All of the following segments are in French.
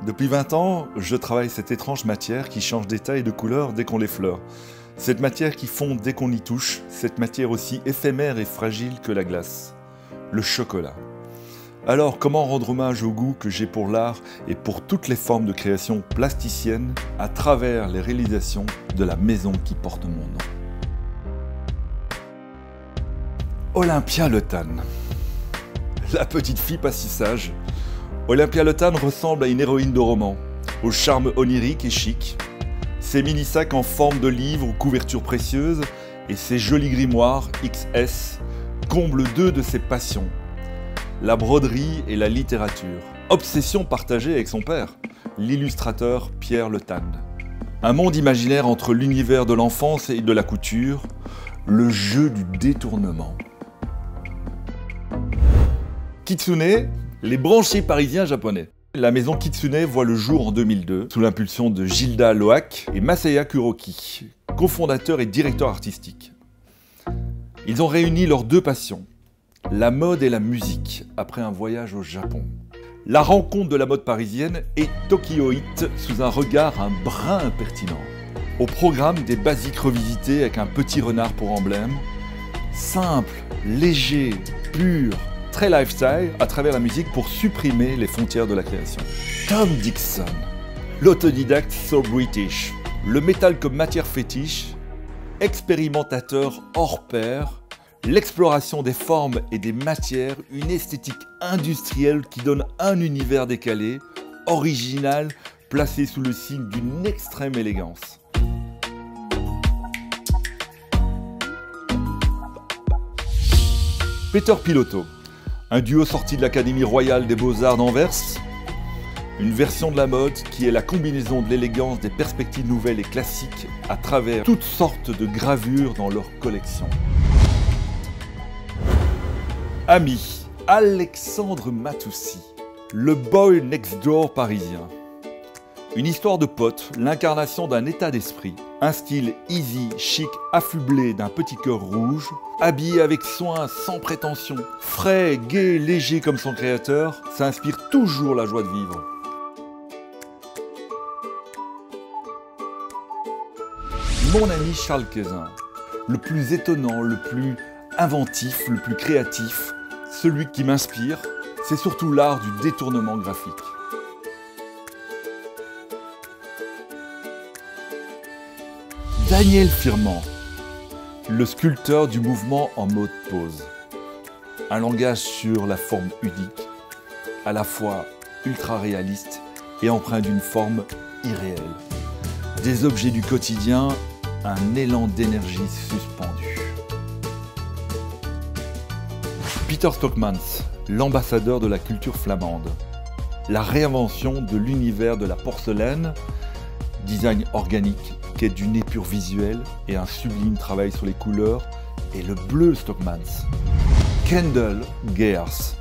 Depuis 20 ans, je travaille cette étrange matière qui change d'état et de couleur dès qu'on l'effleure. Cette matière qui fond dès qu'on y touche, cette matière aussi éphémère et fragile que la glace. Le chocolat. Alors, comment rendre hommage au goût que j'ai pour l'art et pour toutes les formes de création plasticienne à travers les réalisations de la maison qui porte mon nom. Olympia Le Tann. La petite fille pas si sage. Olympia Le Tann ressemble à une héroïne de roman, au charme onirique et chic. Ses mini-sacs en forme de livre aux couvertures précieuses et ses jolis grimoires XS comblent deux de ses passions, la broderie et la littérature. Obsession partagée avec son père, l'illustrateur Pierre Le Tann. Un monde imaginaire entre l'univers de l'enfance et de la couture, le jeu du détournement. Kitsune, les branchés parisiens japonais. La maison Kitsune voit le jour en 2002, sous l'impulsion de Gilda Loac et Masaya Kuroki, cofondateur et directeur artistique. Ils ont réuni leurs deux passions, la mode et la musique, après un voyage au Japon. La rencontre de la mode parisienne et Tokyoite sous un regard un brin impertinent. Au programme des basiques revisités avec un petit renard pour emblème, simple, léger, pur, très lifestyle à travers la musique pour supprimer les frontières de la création. Tom Dixon, l'autodidacte so British, le métal comme matière fétiche, expérimentateur hors pair, l'exploration des formes et des matières, une esthétique industrielle qui donne un univers décalé, original, placé sous le signe d'une extrême élégance. Peter Pilotto, un duo sorti de l'Académie royale des beaux-arts d'Anvers, une version de la mode qui est la combinaison de l'élégance des perspectives nouvelles et classiques à travers toutes sortes de gravures dans leur collection. Ami, Alexandre Matoussi, le boy next door parisien. Une histoire de potes, l'incarnation d'un état d'esprit, un style easy, chic, affublé d'un petit cœur rouge, habillé avec soin, sans prétention, frais, gai, léger comme son créateur, ça inspire toujours la joie de vivre. Mon ami Charles Quezin, le plus étonnant, le plus inventif, le plus créatif, celui qui m'inspire, c'est surtout l'art du détournement graphique. Daniel Firman, le sculpteur du mouvement en mode pose. Un langage sur la forme unique, à la fois ultra réaliste et empreint d'une forme irréelle. Des objets du quotidien, un élan d'énergie suspendu. Peter Stockmans, l'ambassadeur de la culture flamande. La réinvention de l'univers de la porcelaine, design organique, quête d'une épure visuelle et un sublime travail sur les couleurs et le bleu Stockmans. Kendall Gears,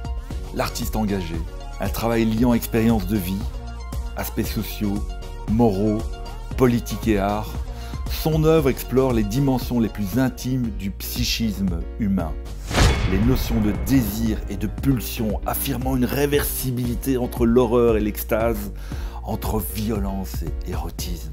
l'artiste engagé, un travail liant expérience de vie, aspects sociaux, moraux, politique et art. Son œuvre explore les dimensions les plus intimes du psychisme humain. Les notions de désir et de pulsion affirmant une réversibilité entre l'horreur et l'extase, entre violence et érotisme.